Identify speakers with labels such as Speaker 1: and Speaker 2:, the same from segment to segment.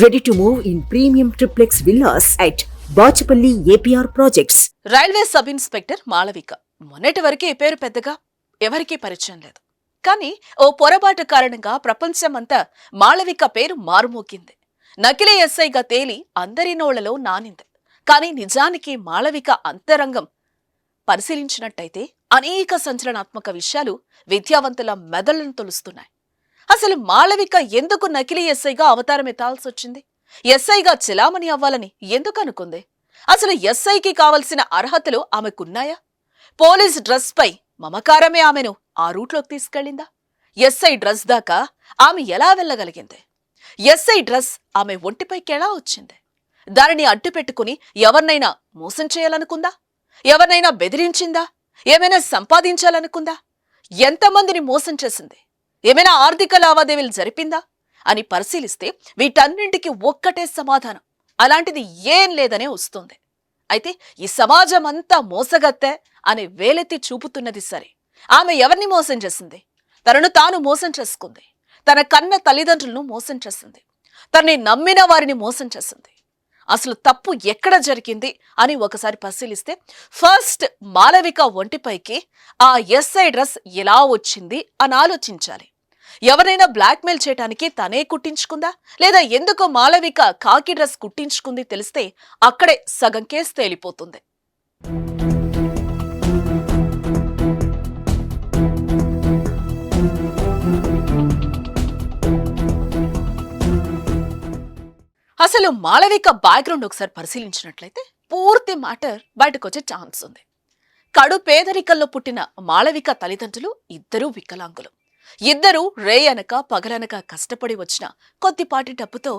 Speaker 1: Ready to move in premium triplex villas at Bachapalli APR Projects.
Speaker 2: Railway sub inspector Malavika మొన్నటి వరకు ఈ పేరు పెద్దగా ఎవరికీ పరిచయం లేదు. కానీ ఓ పొరపాటు కారణంగా ప్రపంచమంతా మాళవిక పేరు మారుమోగింది. నకిలీ ఎస్ఐగా తేలి అందరి నోళ్లలో నానింది. కానీ నిజానికి మాళవిక అంతరంగం పరిశీలించినట్టయితే అనేక సంచలనాత్మక విషయాలు విద్యావంతుల మెదళ్లను తొలుస్తున్నాయి. అసలు మాళవిక ఎందుకు నకిలీ ఎస్ఐగా అవతారం ఎత్తాల్సి వచ్చింది? ఎస్ఐగా చెలామణి అవ్వాలని ఎందుకు అనుకుంది? అసలు ఎస్ఐకి కావలసిన అర్హతలు ఆమెకున్నాయా? పోలీస్ డ్రెస్ పై మమకారమే ఆమెను ఆ రూట్లోకి తీసుకెళ్లిందా? ఎస్ఐ డ్రెస్ దాకా ఆమె ఎలా వెళ్ళగలిగింది? ఎస్ఐ డ్రెస్ ఆమె ఒంటిపైకి ఎలా వచ్చింది? దానిని అడ్డు పెట్టుకుని ఎవరినైనా మోసం చేయాలనుకుందా? ఎవరినైనా బెదిరించిందా? ఏమైనా సంపాదించాలనుకుందా? ఎంతమందిని మోసం చేసింది? ఏమైనా ఆర్థిక లావాదేవీలు జరిపిందా అని పరిశీలిస్తే వీటన్నింటికి ఒక్కటే సమాధానం, అలాంటిది ఏం లేదనే వస్తుంది. అయితే ఈ సమాజం అంతా మోసగత్తే అని వేలెత్తి చూపుతున్నది సరే, ఆమె ఎవరిని మోసం చేసింది? తనను తాను మోసం చేసుకుంది. తన కన్న తల్లిదండ్రులను మోసం చేసింది. తనని నమ్మిన వారిని మోసం చేసింది. అసలు తప్పు ఎక్కడ జరిగింది అని ఒకసారి పరిశీలిస్తే ఫస్ట్ మాళవిక ఒంటిపైకి ఆ ఎస్ఐ డ్రెస్ ఎలా వచ్చింది అని ఆలోచించాలి. ఎవరైనా బ్లాక్మెయిల్ చేయడానికి తనే కుట్టించుకుందా, లేదా ఎందుకో మాళవిక కాకి డ్రెస్ కుట్టించుకుంది తెలిస్తే అక్కడే సగం కేసు తేలిపోతుంది. అసలు మాళవిక బ్యాక్గ్రౌండ్ ఒకసారి పరిశీలించినట్లయితే పూర్తి మ్యాటర్ బయటకొచ్చే ఛాన్స్ ఉంది. కడు పేదరికంలో పుట్టిన మాళవిక తల్లిదండ్రులు ఇద్దరూ వికలాంగులు. ఇద్దరూ రేయనక పగలనక కష్టపడి వచ్చిన కొద్దిపాటి డబ్బుతో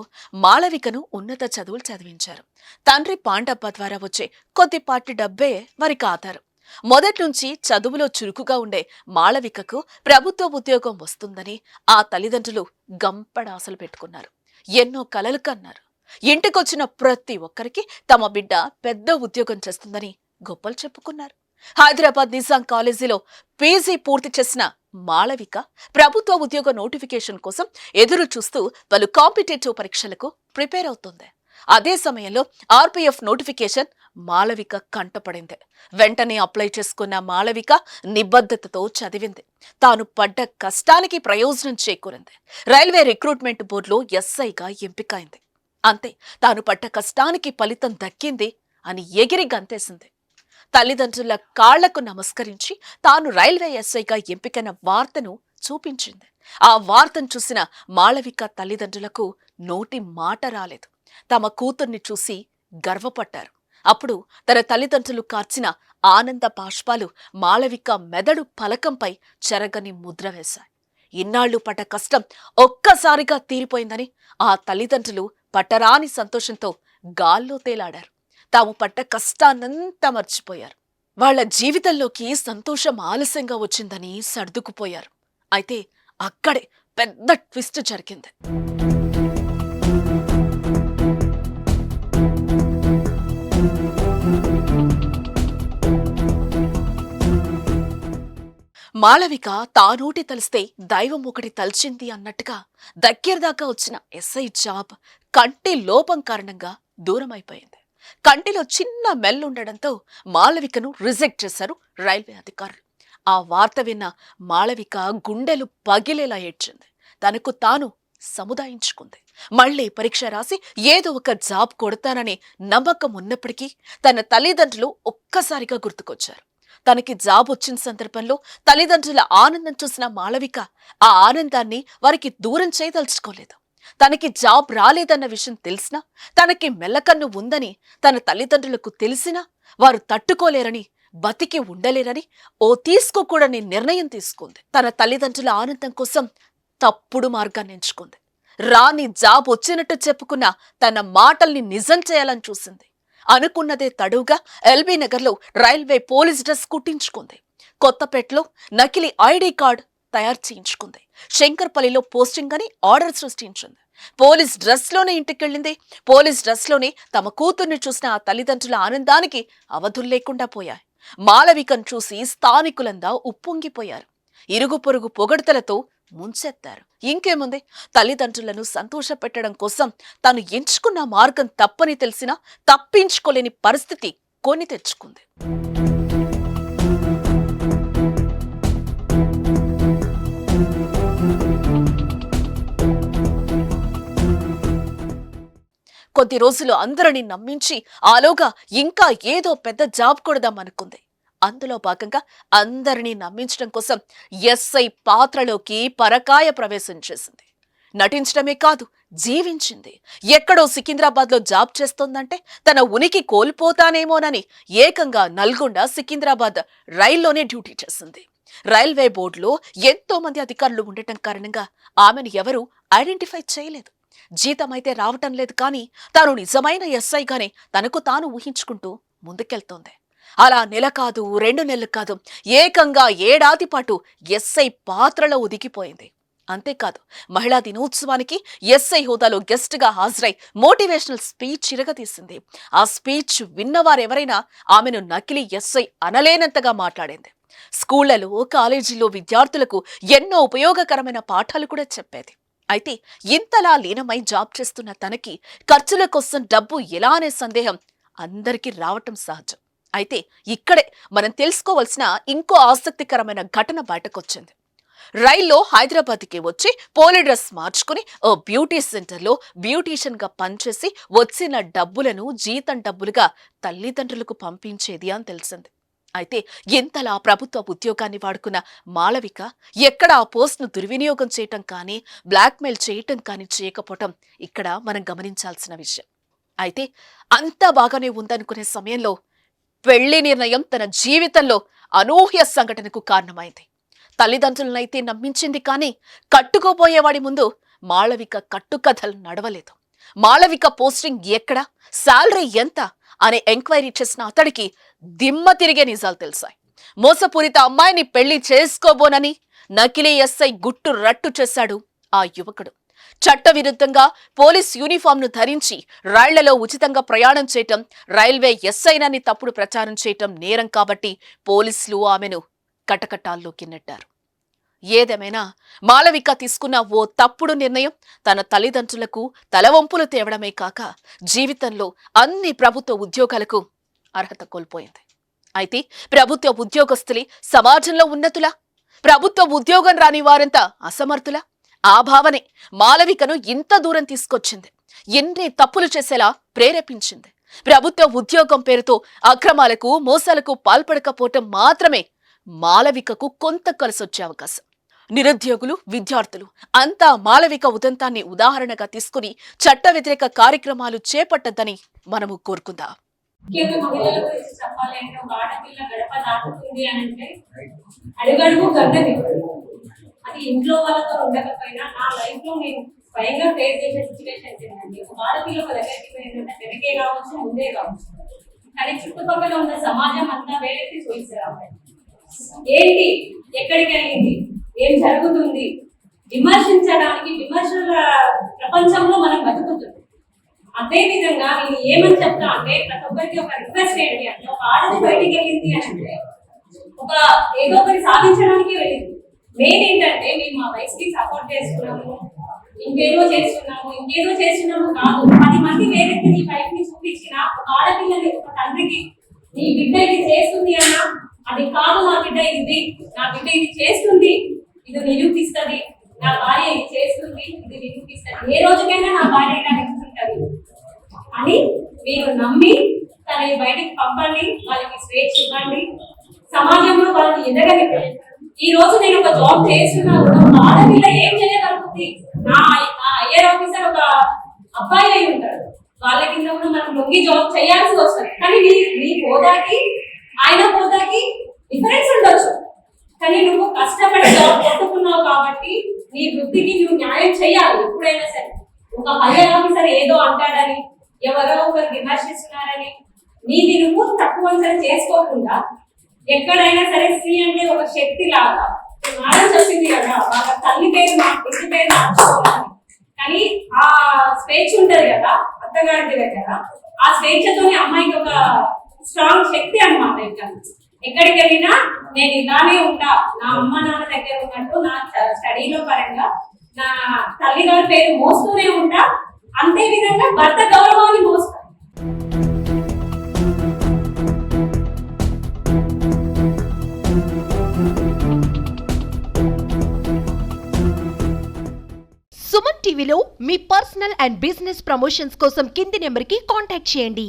Speaker 2: మాళవికను ఉన్నత చదువులు చదివించారు. తండ్రి పాండబ్బ ద్వారా వచ్చే కొద్దిపాటి డబ్బే వారికి ఆధారం. మొదట్నుంచి చదువులో చురుకుగా ఉండే మాళవికకు ప్రభుత్వ ఉద్యోగం వస్తుందని ఆ తల్లిదండ్రులు గంపడాసలు పెట్టుకున్నారు. ఎన్నో కలలు కన్నారు. ఇంటికొచ్చిన ప్రతి ఒక్కరికి తమ బిడ్డ పెద్ద ఉద్యోగం చేస్తుందని గొప్పలు చెప్పుకున్నారు. హైదరాబాద్ నిజాం కాలేజీలో పీజీ పూర్తి చేసిన మాళవిక ప్రభుత్వ ఉద్యోగ నోటిఫికేషన్ కోసం ఎదురు చూస్తూ పలు కాంపిటేటివ్ పరీక్షలకు ప్రిపేర్ అవుతుంది. అదే సమయంలో ఆర్పీఎఫ్ నోటిఫికేషన్ మాళవిక కంటపడింది. వెంటనే అప్లై చేసుకున్న మాళవిక నిబద్ధతతో చదివింది. తాను పడ్డ కష్టానికి ప్రయోజనం చేకూరింది. రైల్వే రిక్రూట్మెంట్ బోర్డులో ఎస్ఐగా ఎంపికైంది. అంతే, తాను పడ్డ కష్టానికి ఫలితం దక్కింది అని ఎగిరి గంతేసింది. తల్లిదండ్రుల కాళ్లకు నమస్కరించి తాను రైల్వే ఎస్ఐగా ఎంపికైన వార్తను చూపించింది. ఆ వార్తను చూసిన మాళవిక తల్లిదండ్రులకు నోటి మాట రాలేదు. తమ కూతుర్ని చూసి గర్వపడ్డారు. అప్పుడు తన తల్లిదండ్రులు కార్చిన ఆనంద బాష్పాలు మాళవిక మెదడు పలకంపై చెరగని ముద్ర వేశాయి. ఇన్నాళ్లు పడ్డ కష్టం ఒక్కసారిగా తీరిపోయిందని ఆ తల్లిదండ్రులు పట్టరాని సంతోషంతో గాల్లో తేలాడారు. తాము పడ్డ కష్టాన్నంతా మర్చిపోయారు. వాళ్ల జీవితంలోకి సంతోషం ఆలస్యంగా వచ్చిందని సర్దుకుపోయారు. అయితే అక్కడే పెద్ద ట్విస్ట్ జరిగింది. మాళవిక తానోటి తలిస్తే దైవం ఒకటి తలిచింది అన్నట్టుగా దగ్గరదాకా వచ్చిన ఎస్ఐ జాబ్ కంటి లోపం కారణంగా దూరమైపోయింది. కంటిలో చిన్న మెల్లుండడంతో మాళవికను రిజెక్ట్ చేశారు రైల్వే అధికారులు. ఆ వార్త విన్న మాళవిక గుండెలు పగిలేలా ఏడ్చింది. తనకు తాను సముదాయించుకుంది. మళ్లీ పరీక్ష రాసి ఏదో ఒక జాబ్ కొడతాననే నమ్మకం ఉన్నప్పటికీ తన తల్లిదండ్రులు ఒక్కసారిగా గుర్తుకొచ్చారు. తనకి జాబ్ వచ్చిన సందర్భంలో తల్లిదండ్రుల ఆనందం చూసిన మాళవిక ఆ ఆనందాన్ని వారికి దూరం చేయదలుచుకోలేదు. తనకి జాబ్ రాలేదన్న విషయం తెలిసినా, తనకి మెల్లకన్ను ఉందని తన తల్లిదండ్రులకు తెలిసినా వారు తట్టుకోలేరని, బతికి ఉండలేరని ఓ తీసుకోకూడని నిర్ణయం తీసుకుంది. తన తల్లిదండ్రుల ఆనందం కోసం తప్పుడు మార్గాన్ని ఎంచుకుంది. రాని జాబ్ వచ్చినట్టు చెప్పుకున్న తన మాటల్ని నిజం చేయాలని చూసింది. అనుకున్నదే తడువుగా ఎల్బీ నగర్లో రైల్వే పోలీస్ డ్రెస్ కుట్టించుకుంది. కొత్తపేటలో నకిలీ ఐడి కార్డు తయారు చేయించుకుంది. శంకర్పల్లిలో పోస్టింగ్ అని ఆర్డర్ సృష్టించింది. పోలీస్ డ్రెస్ లోనే ఇంటికెళ్ళింది. పోలీస్ డ్రెస్ లోనే తమ కూతుర్ని చూసిన ఆ తల్లిదండ్రుల ఆనందానికి అవధులు లేకుండా పోయాయి. మాళవికను చూసి స్థానికులందా ఉప్పొంగిపోయారు. ఇరుగు పొరుగు పొగడ్తలతో ముంచెత్తారు. ఇంకేముంది, తల్లిదండ్రులను సంతోషపెట్టడం కోసం తాను ఎంచుకున్న మార్గం తప్పని తెలిసినా తప్పించుకోలేని పరిస్థితి కొని తెచ్చుకుంది. కొద్ది రోజులు అందరినీ నమ్మించి ఆలోగా ఇంకా ఏదో పెద్ద జాబ్ కొడదామనుకుంది. అందులో భాగంగా అందరినీ నమ్మించడం కోసం ఎస్ఐ పాత్రలోకి పరకాయ ప్రవేశం చేసింది. నటించడమే కాదు, జీవించింది. ఎక్కడో సికింద్రాబాద్లో జాబ్ చేస్తోందంటే తన ఉనికి కోల్పోతానేమోనని ఏకంగా నల్గొండ సికింద్రాబాద్ రైల్లోనే డ్యూటీ చేసింది. రైల్వే బోర్డులో ఎంతో మంది అధికారులు ఉండటం కారణంగా ఆమెను ఎవరూ ఐడెంటిఫై చేయలేదు. జీతమైతే రావటం లేదు, కానీ తాను నిజమైన ఎస్ఐగానే తనకు తాను ఊహించుకుంటూ ముందుకెళ్తోంది. అలా నెల కాదు, 2 నెలలు కాదు, ఏకంగా ఏడాది పాటు ఎస్ఐ పాత్రలో ఒదిగిపోయింది. అంతేకాదు, మహిళా దినోత్సవానికి ఎస్ఐ హోదాలో గెస్ట్ గా హాజరై మోటివేషనల్ స్పీచ్ ఇరగతీసింది. ఆ స్పీచ్ విన్నవారెవరైనా ఆమెను నకిలీ ఎస్ఐ అనలేనంతగా మాట్లాడింది. స్కూళ్లలో, కాలేజీల్లో విద్యార్థులకు ఎన్నో ఉపయోగకరమైన పాఠాలు కూడా చెప్పేది. అయితే ఇంతలా లీనమై జాబ్ చేస్తున్న తనకి ఖర్చుల కోసం డబ్బు ఎలా అనే సందేహం అందరికీ రావటం సహజం. అయితే ఇక్కడే మనం తెలుసుకోవాల్సిన ఇంకో ఆసక్తికరమైన ఘటన బయటకొచ్చింది. రైల్లో హైదరాబాద్కి వచ్చి పోలి డ్రెస్ మార్చుకుని ఓ బ్యూటీ సెంటర్లో బ్యూటీషియన్ గా పనిచేసి వచ్చిన డబ్బులను జీతం డబ్బులుగా తల్లిదండ్రులకు పంపించేది అని తెలిసింది. అయితే ఇంతలా ప్రభుత్వ ఉద్యోగాన్ని వాడుకున్న మాళవిక ఎక్కడ ఆ పోస్ట్ను దుర్వినియోగం చేయటం కానీ, బ్లాక్మెయిల్ చేయటం కానీ చేయకపోవటం ఇక్కడ మనం గమనించాల్సిన విషయం. అయితే అంతా బాగానే ఉందనుకునే సమయంలో పెళ్లి నిర్ణయం తన జీవితంలో అనూహ్య సంఘటనకు కారణమైంది. తల్లిదండ్రులనైతే నమ్మించింది, కానీ కట్టుకోబోయేవాడి ముందు మాళవిక కట్టుకథలు నడవలేదు. మాళవిక పోస్టింగ్ ఎక్కడ, శాలరీ ఎంత అనే ఎంక్వైరీ చేసిన అతడికి దిమ్మ తిరిగే నిజాలు తెలిసాయి. మోసపూరిత అమ్మాయిని పెళ్లి చేసుకోబోనని నకిలీ ఎస్ఐ గుట్టు రట్టు చేశాడు ఆ యువకుడు. చట్టవిరుద్ధంగా పోలీస్ యూనిఫామ్ను ధరించి రైళ్లలో ఉచితంగా ప్రయాణం చేయటం, రైల్వే ఎస్ఐనని తప్పుడు ప్రచారం చేయటం నేరం కాబట్టి పోలీసులు ఆమెను కటకటాల్లోకి నెట్టారు. ఏదేమైనా మాళవిక తీసుకున్న ఓ తప్పుడు నిర్ణయం తన తల్లిదండ్రులకు తలవంపులు తేవడమే కాక జీవితంలో అన్ని ప్రభుత్వ ఉద్యోగాలకు అర్హత కోల్పోయింది. అయితే ప్రభుత్వ ఉద్యోగస్తులే సమాజంలో ఉన్నతులా? ప్రభుత్వ ఉద్యోగం రాని వారంతా అసమర్థులా? ఆ భావనే మాళవికను ఇంత దూరం తీసుకొచ్చింది. ఎన్ని తప్పులు చేసేలా ప్రేరేపించింది. ప్రభుత్వ ఉద్యోగం పేరుతో అక్రమాలకు, మోసాలకు పాల్పడకపోవటం మాత్రమే మాళవికకు కొంత కలిసొచ్చే అవకాశం. నిరుద్యోగులు, విద్యార్థులు అంతా మాళవిక ఉదంతాన్ని ఉదాహరణగా తీసుకుని చట్ట వ్యతిరేక కార్యక్రమాలు చేపట్టద్దని మనము కోరుకుందాం.
Speaker 3: అది ఇంట్లో వాళ్ళతో ఉండకపోయినా నా లైఫ్ లో నేను స్వయంగా ఫేస్ చేసే సిచ్యువేషన్స్ ఏంటండి, ఒక ఆడపిల్ల ఒక దగ్గరికి ఏంటంటే వెనకే కావచ్చు, ముందే కావచ్చు, కానీ చుట్టుపక్కల ఉన్న సమాజం అంతా వేరేసి చూసారు. ఏంటి, ఎక్కడికి వెళ్ళింది, ఏం జరుగుతుంది, విమర్శించడానికి విమర్శల ప్రపంచంలో మనం బతుకుతుంది. అదే విధంగా నేను ఏమని చెప్తా అంటే, ప్రతి ఒక్కరికి ఒక రిక్వెస్ట్ ఏంటి అంటే, ఒక ఆడది బయటికి వెళ్ళింది అంటే ఒక ఏదో ఒకటి సాధించడానికి వెళ్ళింది. మెయిన్ ఏంటంటే, మేము మా వయసుకి సపోర్ట్ చేస్తున్నాము, ఇంకేదో చేస్తున్నాము కాదు. 10 మంది వేరెత్తి నీ వైఫ్ ని చూపించిన ఒక ఆడపిల్లని, ఒక తండ్రికి నీ బిడ్డ ఇది చేస్తుంది అన్నా, అది కాదు నా బిడ్డ ఇది, నా బిడ్డ ఇది చేస్తుంది, ఇది నిరూపిస్తుంది, నా భార్య ఇది చేస్తుంది, ఇది నిరూపిస్తుంది, ఏ రోజుకైనా నా భార్య ఇలా నిలుస్తుంటది అని మీరు నమ్మి తనని బయటికి పంపండి, వాళ్ళకి స్వేచ్ఛ ఇవ్వండి, సమాజంలో వాళ్ళని ఎదగనివ్వండి. ఈ రోజు నేను ఒక జాబ్ చేస్తున్నా కూడా ఒక ఆడపిల్ల ఏం చేయగలుగుతుంది? నా ఐఆర్ ఆఫీసర్ ఒక అబ్బాయి అయి ఉంటాడు, వాళ్ళ కింద కూడా మనం లొంగి జాబ్ చేయాల్సి వస్తుంది. కానీ నీ హోదాకి ఆయన హోదాకి డిఫరెన్స్ ఉండొచ్చు, కానీ నువ్వు కష్టపడి జాబ్ కొట్టుకున్నావు కాబట్టి నీ వృత్తికి నువ్వు న్యాయం చేయాలి. ఎప్పుడైనా సరే ఒక హైయర్ ఆఫీసర్ ఏదో అంటాడని, ఎవరో ఒకరు విమర్శిస్తున్నారని నీది నువ్వు తక్కువ చేసుకోకుండా, ఎక్కడైనా సరే స్త్రీ అంటే ఒక శక్తి లాగా మేడం చెప్పింది కదా, వాళ్ళ తల్లి పేరు ఇంటి పేరు మార్చుకోవాలి, కానీ ఆ స్వేచ్ఛ ఉంటది కదా అత్తగారి దగ్గర, ఆ స్వేచ్ఛతోనే అమ్మాయికి ఒక స్ట్రాంగ్ శక్తి అన్నమాట. ఇంకా ఎక్కడికి వెళ్ళినా నేను ఇలానే ఉంటా, నా అమ్మ నాన్న దగ్గర ఉన్నట్టు నా స్టడీలో పరంగా నా తల్లిగారి పేరు మోస్తూనే ఉంటా, అంతే విధంగా భర్త గౌరవాన్ని మోస్తా.
Speaker 4: సుమన్ టీవీలో మీ పర్సనల్ అండ్ బిజినెస్ ప్రమోషన్స్ కోసం కింది నెంబర్కి కాంటాక్ట్ చేయండి.